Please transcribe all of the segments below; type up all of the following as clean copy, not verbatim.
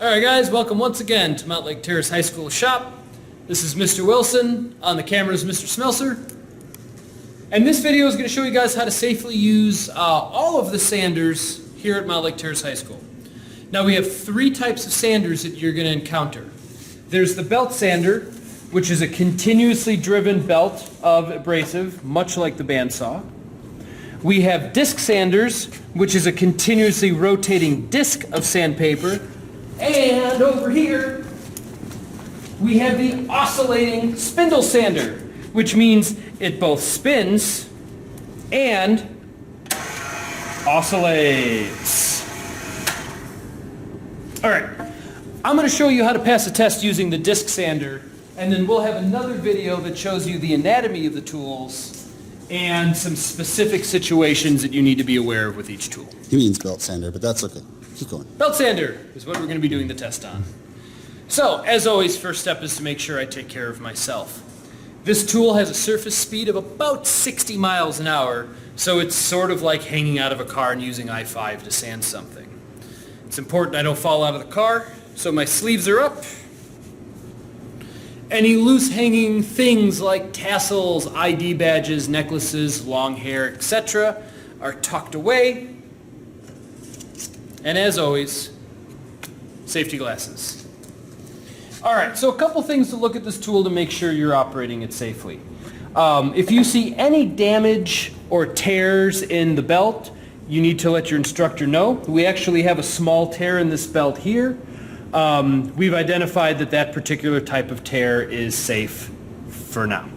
Alright guys, welcome once again to Mount Lake Terrace High School shop. This is Mr. Wilson, on the camera is Mr. Smelser. And this video is going to show you guys how to safely use all of the sanders here at Mount Lake Terrace High School. Now we have three types of sanders that you're going to encounter. There's the belt sander, which is a continuously driven belt of abrasive, much like the bandsaw. We have disc sanders, which is a continuously rotating disc of sandpaper. And over here, we have the oscillating spindle sander, which means it both spins and oscillates. All right, I'm going to show you how to pass a test using the disc sander, and then we'll have another video that shows you the anatomy of the tools and some specific situations that you need to be aware of with each tool. He means belt sander, but that's okay. Keep going. Belt sander is what we're going to be doing the test on. So, as always, first step is to make sure I take care of myself. This tool has a surface speed of about 60 miles an hour, so it's sort of like hanging out of a car and using I-5 to sand something. It's important I don't fall out of the car, so my sleeves are up. Any loose hanging things like tassels, ID badges, necklaces, long hair, etc. are tucked away. And as always, safety glasses. Alright, so a couple things to look at this tool to make sure you're operating it safely. If you see any damage or tears in the belt, you need to let your instructor know. We actually have a small tear in this belt here. We've identified that that particular type of tear is safe for now.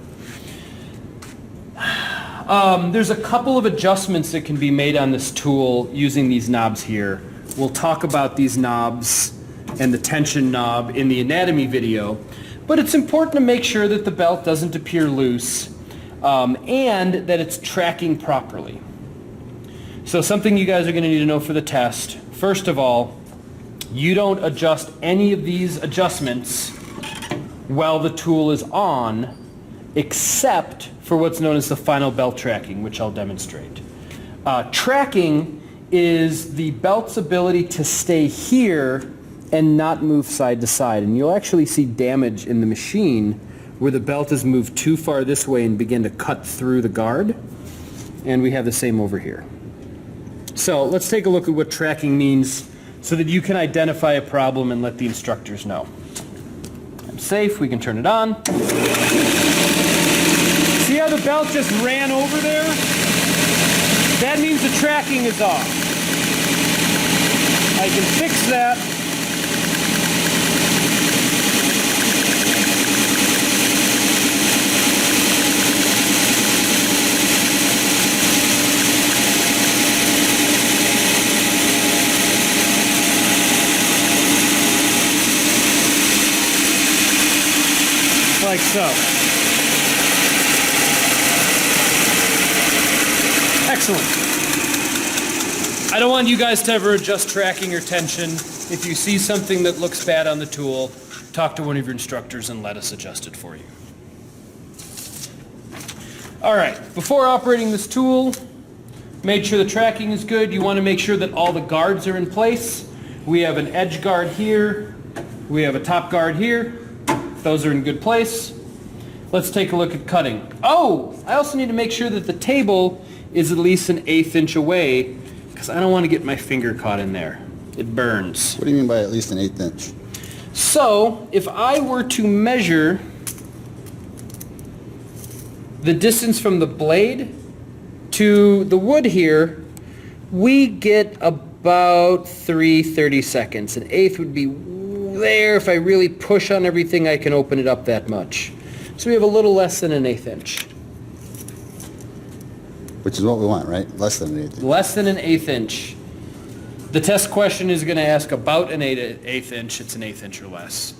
There's a couple of adjustments that can be made on this tool using these knobs here. We'll talk about these knobs and the tension knob in the anatomy video, but it's important to make sure that the belt doesn't appear loose and that it's tracking properly. So something you guys are going to need to know for the test, first of all, you don't adjust any of these adjustments while the tool is on, except for what's known as the final belt tracking, which I'll demonstrate. Tracking is the belt's ability to stay here and not move side to side. And you'll actually see damage in the machine where the belt is moved too far this way and begin to cut through the guard. And we have the same over here. So let's take a look at what tracking means so that you can identify a problem and let the instructors know. I'm safe, we can turn it on. See how the belt just ran over there? That means the tracking is off. I can fix that. Like so. Excellent. I don't want you guys to ever adjust tracking or tension. If you see something that looks bad on the tool, talk to one of your instructors and let us adjust it for you. Alright, before operating this tool, make sure the tracking is good. You want to make sure that all the guards are in place. We have an edge guard here. We have a top guard here. Those are in good place. Let's take a look at cutting. Oh, I also need to make sure that the table is at least an 1/8 inch away because I don't want to get my finger caught in there. It burns. What do you mean by at least an 1/8 inch? So, if I were to measure the distance from the blade to the wood here, we get about 3/30 seconds. An 1/8 would be there. If I really push on everything, I can open it up that much. So we have a little less than an 1/8 inch. Which is what we want, right? Less than an 1/8 inch. Less than an 1/8 inch. The test question is going to ask about an 1/8 inch. It's an 1/8 inch or less.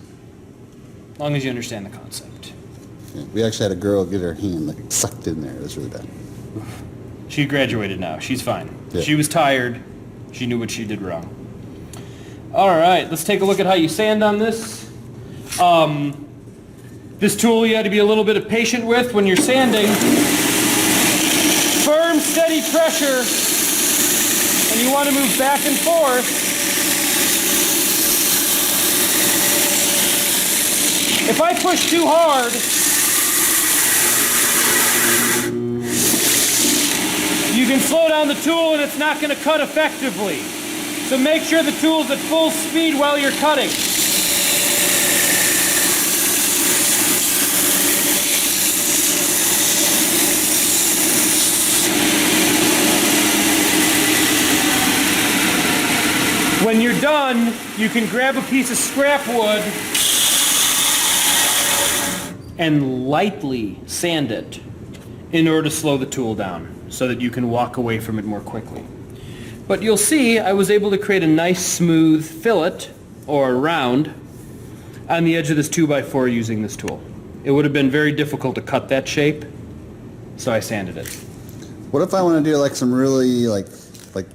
As long as you understand the concept. Yeah, we actually had a girl get her hand like sucked in there. It was really bad. She graduated now. She's fine. Yeah. She was tired. She knew what she did wrong. All right, let's take a look at how you sand on this. This tool you had to be a little bit patient with when you're sanding. Firm, steady pressure, and you want to move back and forth If I push too hard, you can slow down the tool and it's not going to cut effectively. So make sure the tool's at full speed while you're cutting. When you're done, you can grab a piece of scrap wood and lightly sand it in order to slow the tool down so that you can walk away from it more quickly. But you'll see I was able to create a nice smooth fillet or round on the edge of this 2x4 using this tool. It would have been very difficult to cut that shape, so I sanded it. What if I want to do like some really like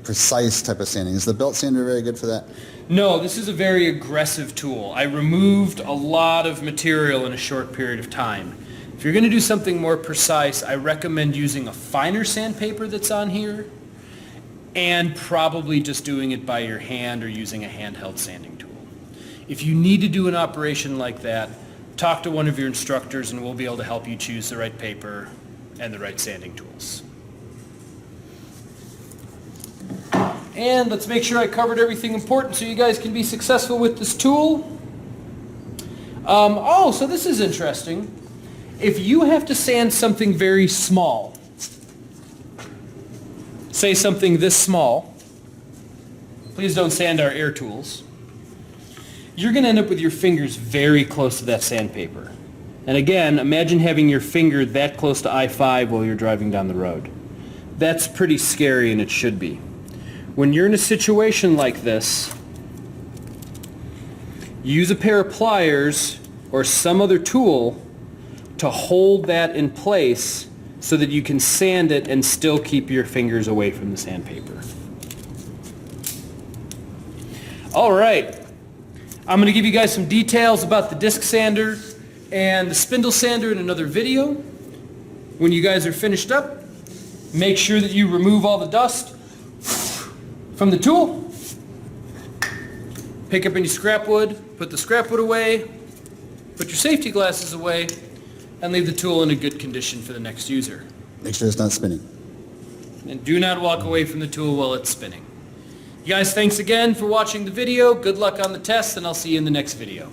precise type of sanding? Is the belt sander very good for that? No, this is a very aggressive tool. I removed a lot of material in a short period of time. If you're going to do something more precise, I recommend using a finer sandpaper that's on here and probably just doing it by your hand or using a handheld sanding tool. If you need to do an operation like that, talk to one of your instructors and we'll be able to help you choose the right paper and the right sanding tools. And let's make sure I covered everything important so you guys can be successful with this tool. So this is interesting. If you have to sand something very small, say something this small, please don't sand our air tools, you're going to end up with your fingers very close to that sandpaper. And again, imagine having your finger that close to I-5 while you're driving down the road. That's pretty scary, and it should be. When you're in a situation like this, use a pair of pliers or some other tool to hold that in place so that you can sand it and still keep your fingers away from the sandpaper. All right, I'm going to give you guys some details about the disc sander and the spindle sander in another video. When you guys are finished up, make sure that you remove all the dust from the tool. Pick up any scrap wood, put the scrap wood away, put your safety glasses away, and leave the tool in a good condition for the next user. Make sure it's not spinning. And do not walk away from the tool while it's spinning. You guys, thanks again for watching the video. Good luck on the test, and I'll see you in the next video.